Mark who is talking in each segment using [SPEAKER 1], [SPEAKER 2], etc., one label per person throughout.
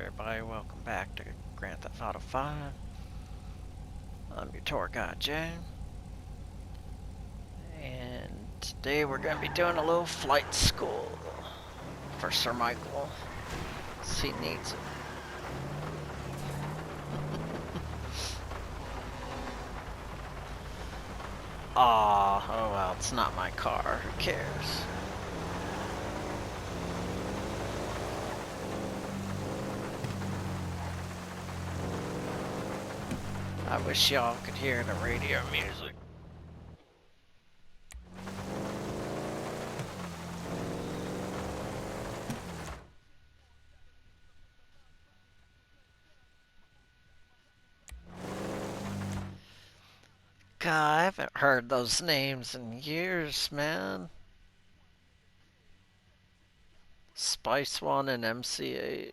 [SPEAKER 1] everybody, welcome back to Grand Theft Auto 5. I'm your tour guide, Jay. And today we're going to be doing a little flight school for Sir Michael, since he needs it. Aw, oh well, it's not my car, who cares? I wish y'all could hear the radio music. God, I haven't heard those names in years, man. Spice One and MC8.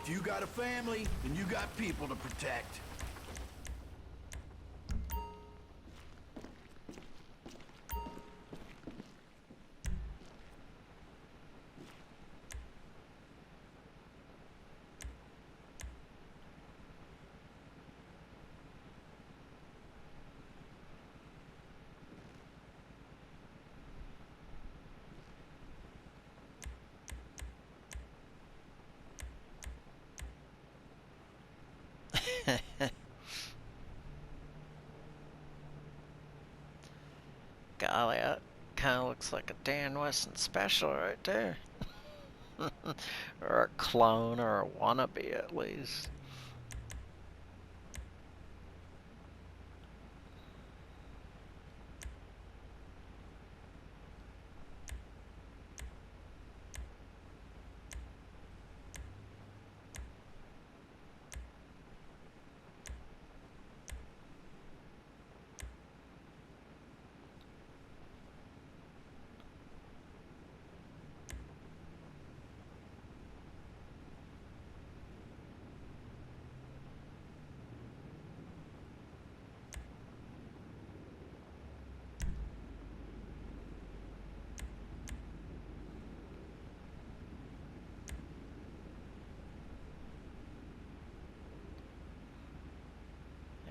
[SPEAKER 2] If you got a family, then you got people to protect.
[SPEAKER 1] Golly, that kind of looks like a Dan Weston special right there. Or a clone, or a wannabe at least.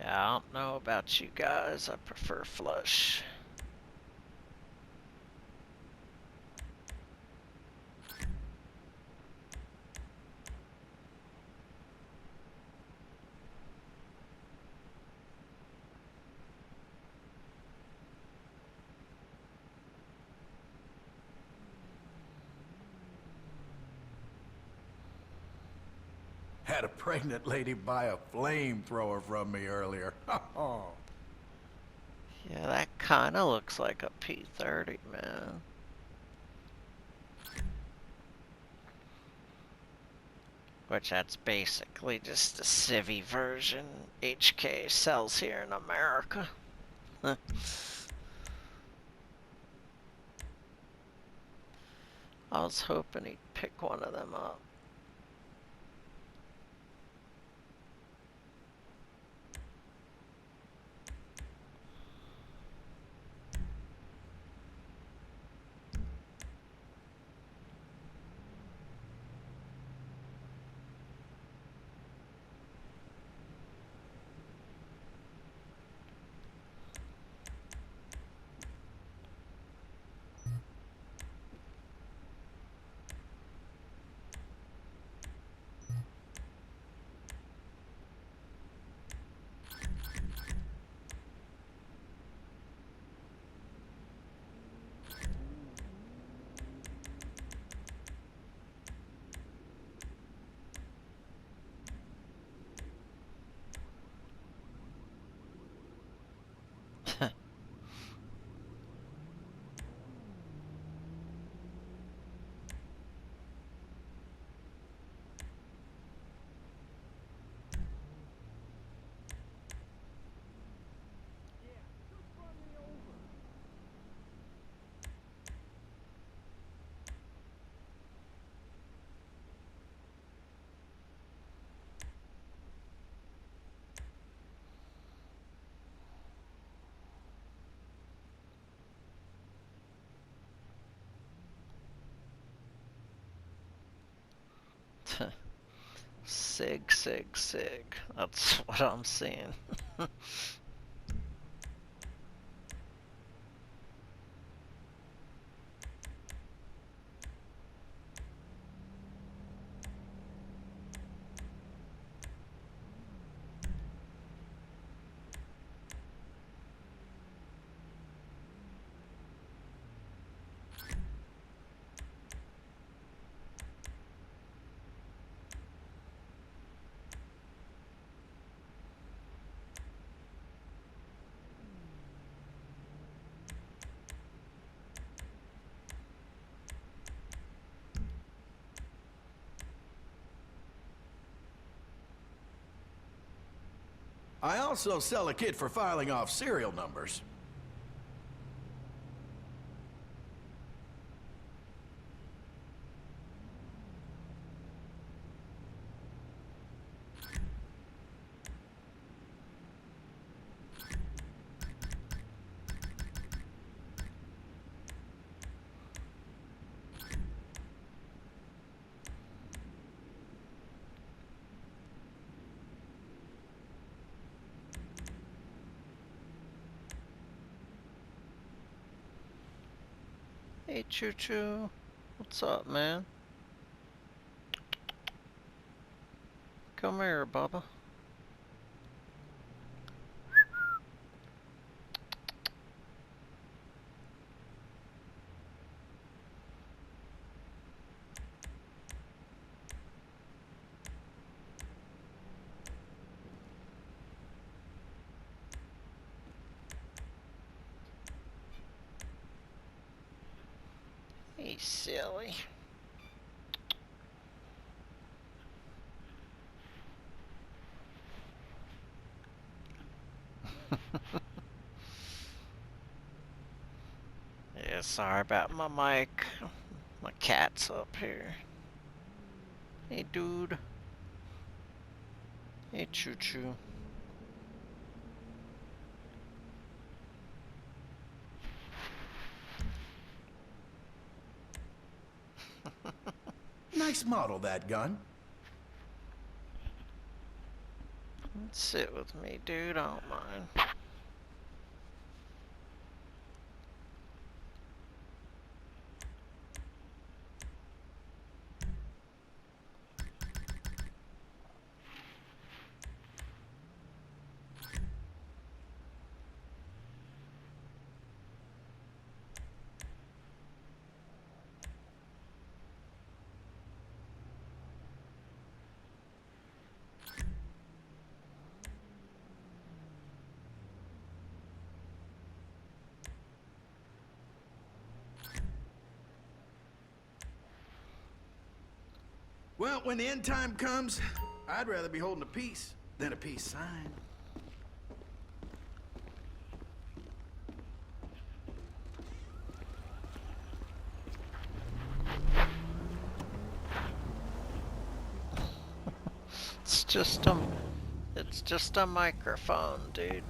[SPEAKER 1] Yeah, I don't know about you guys. I prefer flush.
[SPEAKER 2] Had a pregnant lady buy a flamethrower from me earlier.
[SPEAKER 1] Yeah, that kind of looks like a P30, man. Which that's basically just the civvy version HK sells here in America. I was hoping he'd pick one of them up. Sig, sig, sig. That's what I'm seeing.
[SPEAKER 2] I also sell a kit for filing off serial numbers.
[SPEAKER 1] Hey, Choo Choo. What's up, man? Come here, Bubba. Hey, silly. Yeah, sorry about my mic. My cat's up here. Hey, dude. Hey, Choo Choo.
[SPEAKER 2] Nice model, that gun.
[SPEAKER 1] Sit with me, dude. I don't mind.
[SPEAKER 2] Well, when the end time comes, I'd rather be holding a peace than a peace sign.
[SPEAKER 1] It's just a... It's just a microphone, dude.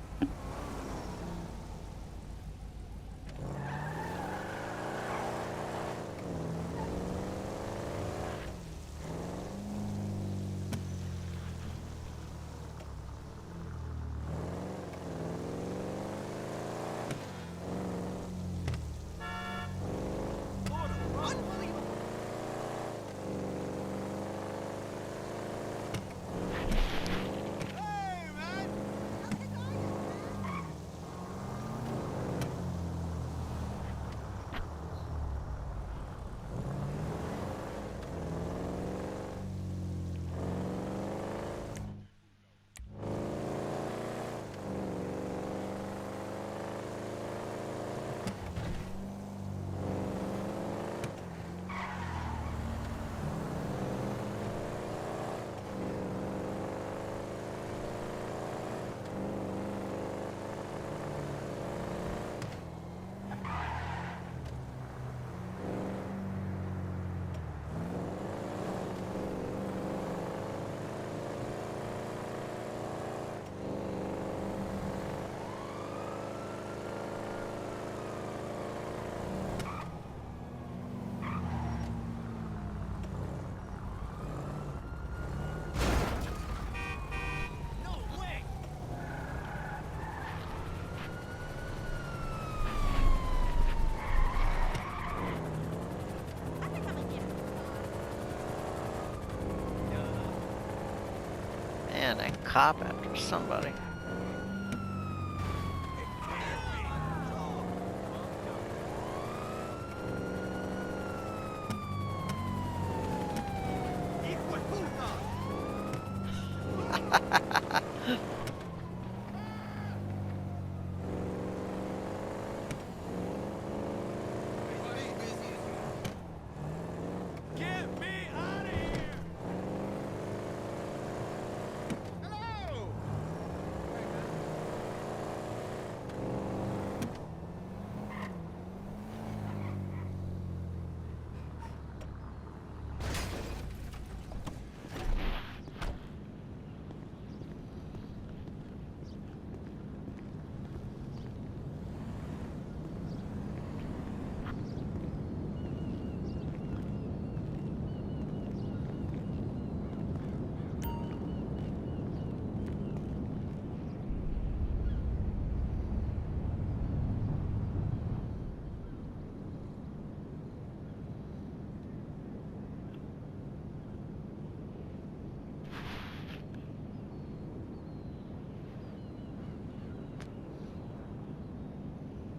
[SPEAKER 1] cop after somebody.
[SPEAKER 2] Get me out of here! Hello!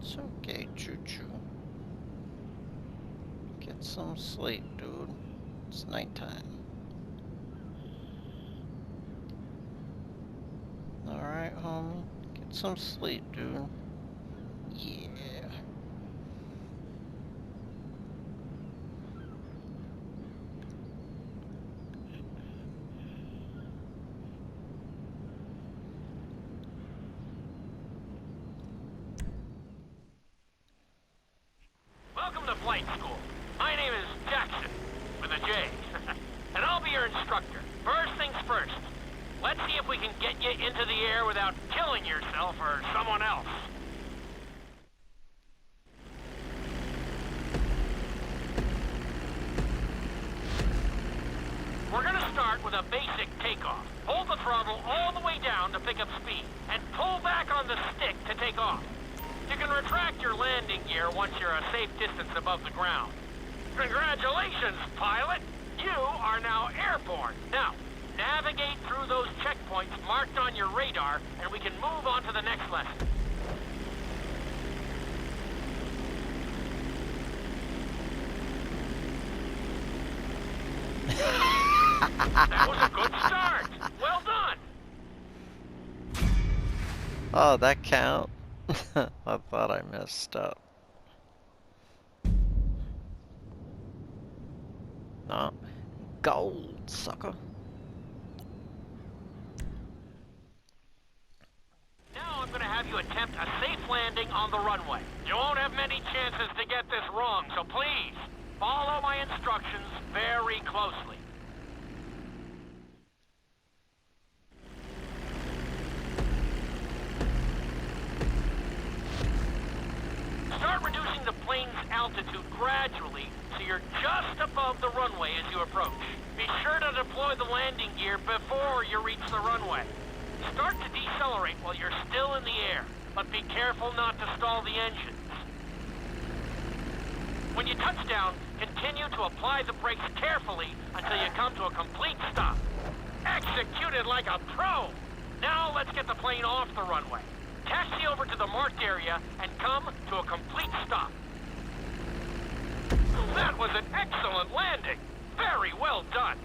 [SPEAKER 1] It's okay, Choo-Choo. Get some sleep, dude. It's nighttime. Alright, homie. Get some sleep, dude. Yeah.
[SPEAKER 3] Welcome to flight school. My name is Jackson, with a J. And I'll be your instructor. First things first. Let's see if we can get you into the air without killing yourself or someone else. We're gonna start with a basic takeoff. Hold the throttle all the way down to pick up speed, and pull back on the stick to take off. You can retract your landing gear once you're a safe distance above the ground. Congratulations, pilot! You are now airborne. Now, navigate through those checkpoints marked on your radar, and we can move on to the next lesson. That was a good start. Well done.
[SPEAKER 1] Oh, that count? I thought I messed up. No. Gold, sucker.
[SPEAKER 3] Now I'm going to have you attempt a safe landing on the runway. You won't have many chances to get this wrong, so please, follow my instructions very closely. Start reducing the plane's altitude gradually so you're just above the runway as you approach. Be sure to deploy the landing gear before you reach the runway. Start to decelerate while you're still in the air, but be careful not to stall the engines. When you touch down, continue to apply the brakes carefully until you come to a complete stop. Executed like a pro! Now let's get the plane off the runway. Taxi over to the marked area and come to a complete stop. That was an excellent landing. Very well done.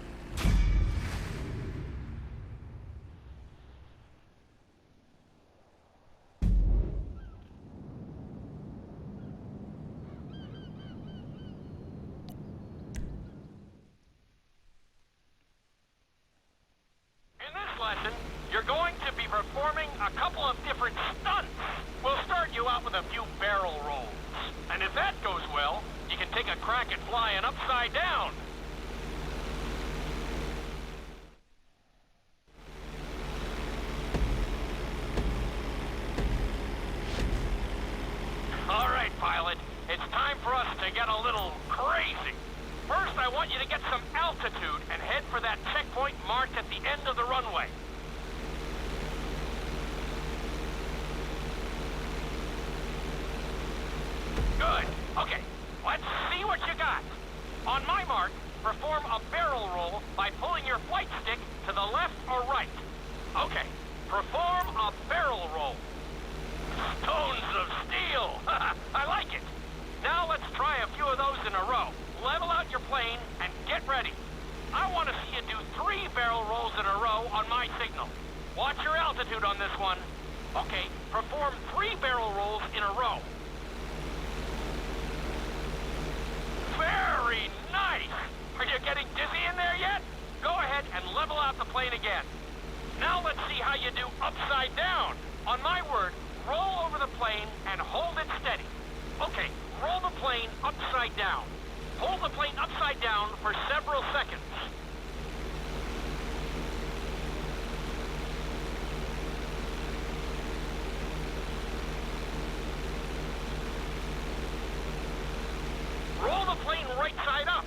[SPEAKER 3] In this lesson, you're going to be performing a couple of different stunts. We'll start you out with a few barrel rolls. And if that goes well, you can take a crack at flying upside down. All right, pilot. It's time for us to get a little crazy. First, I want you to get some altitude and head for that checkpoint marked at the end of the runway. Good. Okay, let's see what you got. On my mark, perform a barrel roll by pulling your flight stick to the left or right. Okay, Level out the plane again. Now let's see how you do upside down. On my word, roll over the plane and hold it steady. Okay, roll the plane upside down. Hold the plane upside down for several seconds. Roll the plane right side up.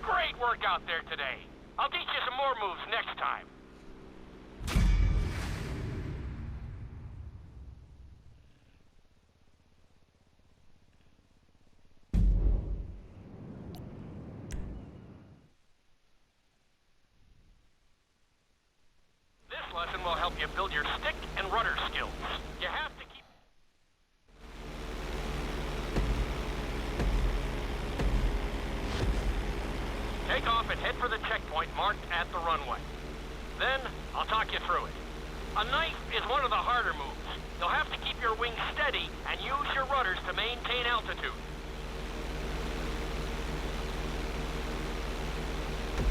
[SPEAKER 3] Great work out there today. I'll teach you some more moves next time. This lesson will help you build your stick and rudder skills. You have to keep... Take off and head for the checkpoint marked at the runway. Then, I'll talk you through it. A knife is one of the harder moves. You'll have to keep your wings steady and use your rudders to maintain altitude.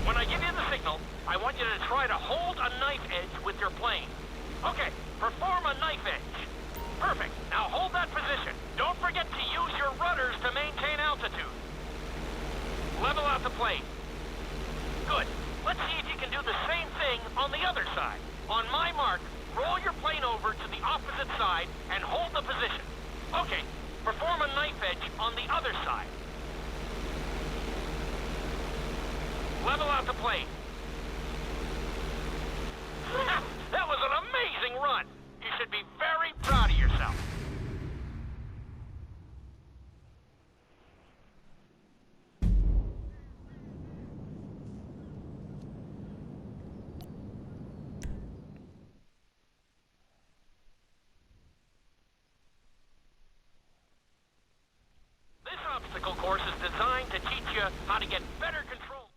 [SPEAKER 3] When I give you the signal, I want you to try to hold a knife edge with your plane. Okay, perform a knife edge. Perfect. Now hold that position. Don't forget to use your rudders to maintain altitude. Level out the plane. Good. Let's see if you can do the same thing on the other side. On my mark, roll your plane over to the opposite side and hold the position. Okay, perform a knife edge on the other side. Level out the plane. That was an amazing run. You should be very proud of yourself. This obstacle course is designed to teach you how to get better control.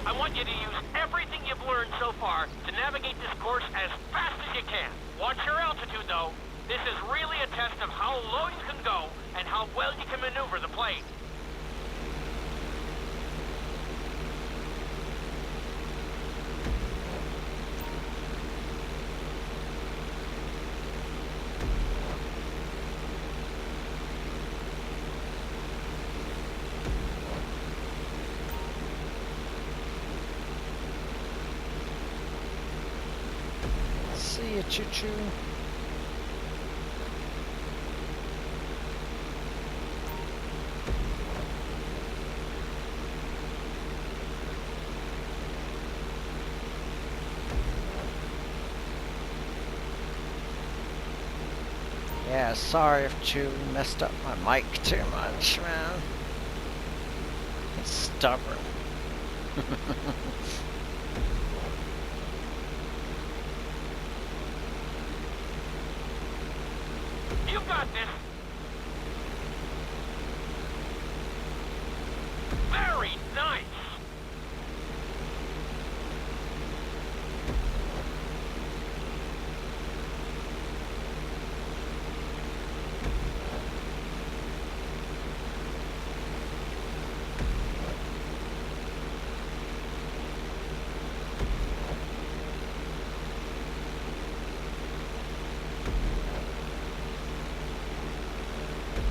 [SPEAKER 3] I want you to use everything you've learned so far to navigate this course as fast as you can. Watch your altitude, though. This is really a test of how low you can go and how well you can maneuver the plane.
[SPEAKER 1] See ya, choo-choo. Yeah, sorry if Chew messed up my mic too much, man. It's stubborn.
[SPEAKER 3] You got this. Very nice.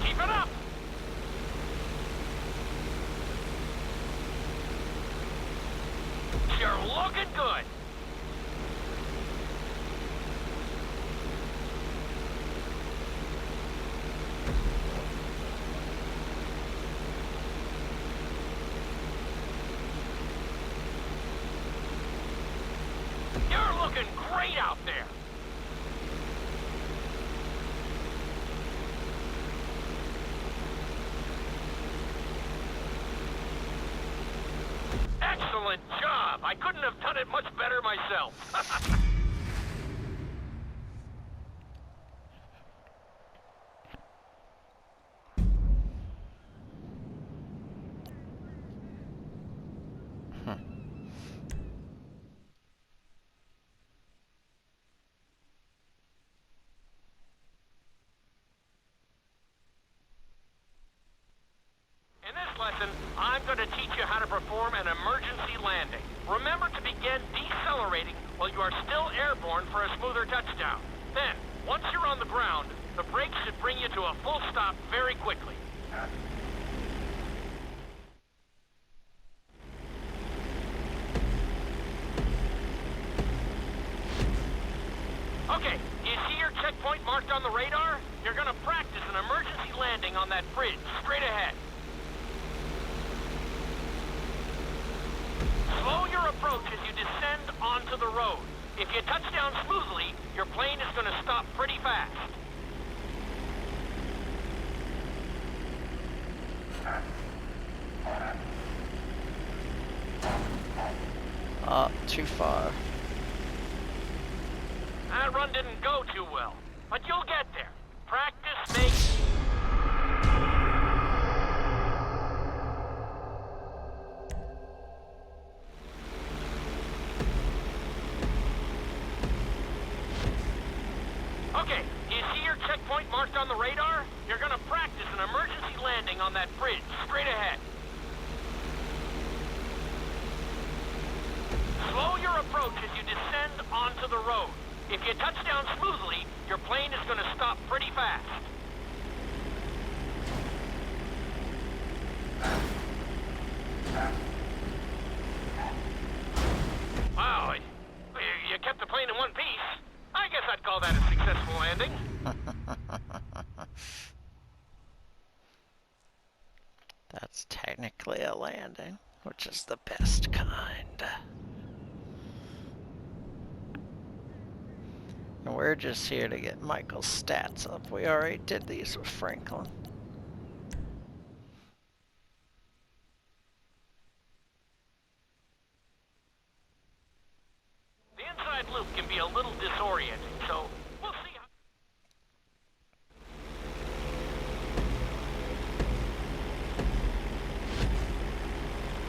[SPEAKER 3] Keep it up. You're looking good. You're looking great out there. Excellent job. I couldn't have done it much better myself. I'm going to teach you how to perform an emergency landing. Remember to begin decelerating while you are still airborne for a smoother touchdown. Then, once you're on the ground, the brakes should bring you to a full stop very quickly. Okay, do you see your checkpoint marked on the radar? You're gonna practice an emergency landing on that bridge, straight ahead. Slow your approach as you descend onto the road. If you touch down smoothly, your plane is gonna stop pretty fast.
[SPEAKER 1] Too far.
[SPEAKER 3] That run didn't go too well, but you'll get there. Practice makes... Okay, do you see your checkpoint marked on the radar? You're gonna practice an emergency landing on that bridge, straight ahead. Slow your approach as you descend onto the road. If you touch down smoothly, your plane is gonna stop pretty fast. Wow, you kept the plane in one piece. I guess I'd call that a successful landing.
[SPEAKER 1] That's technically a landing, which is the best kind. And we're just here to get Michael's stats up. We already did these with Franklin.
[SPEAKER 3] The inside loop can be a little disorienting, so we'll see how...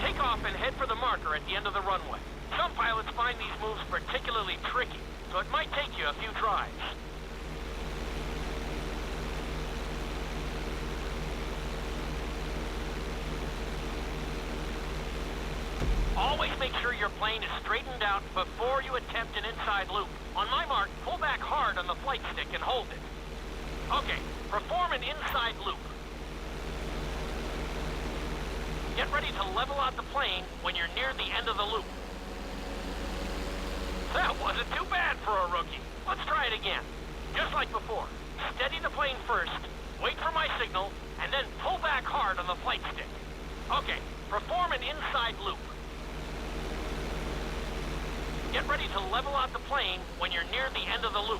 [SPEAKER 3] Take off and head for the marker at the end of the runway. Some pilots find these moves particularly tricky, so it might take you a few tries. Always make sure your plane is straightened out before you attempt an inside loop. On my mark, pull back hard on the flight stick and hold it. Okay, perform an inside loop. Get ready to level out the plane when you're near the end of the loop. That wasn't too bad for a rookie. Let's try it again. Just like before. Steady the plane first, wait for my signal, and then pull back hard on the flight stick. Okay, perform an inside loop. Get ready to level out the plane when you're near the end of the loop.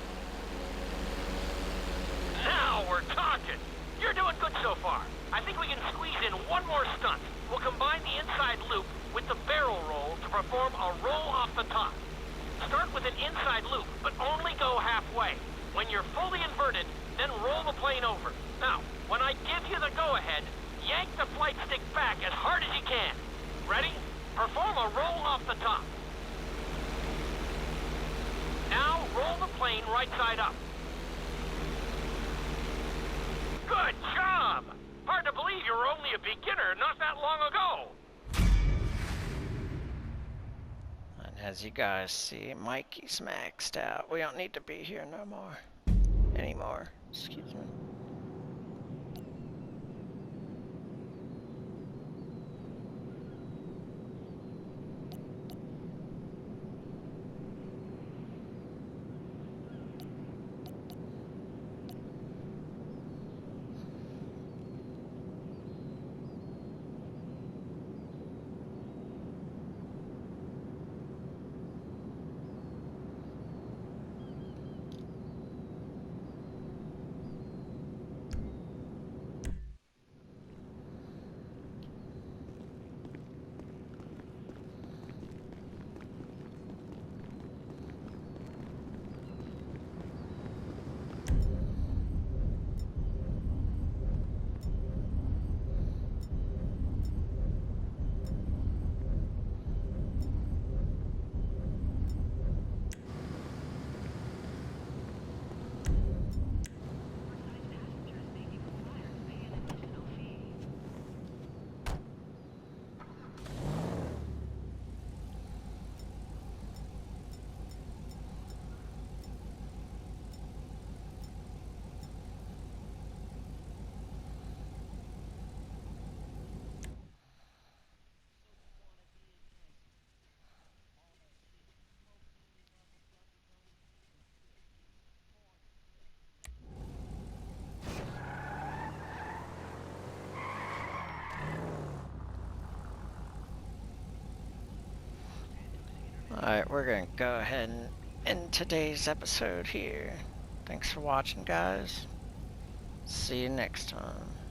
[SPEAKER 3] Now we're talking. You're doing good so far. I think we can squeeze in one more stunt. We'll combine the inside loop with the barrel roll to perform a roll off the top. Start with an inside loop, but only go halfway. When you're fully inverted, then roll the plane over. Now, when I give you the go-ahead, yank the flight stick back as hard as you can. Ready? Perform a roll off the top. Now, roll the plane right side up. Good job! Hard to believe you were only a beginner not that long ago.
[SPEAKER 1] And as you guys see, Mikey's maxed out. We don't need to be here no more. Anymore. Excuse me. we're gonna go ahead and end today's episode here. Thanks for watching, guys. See you next time.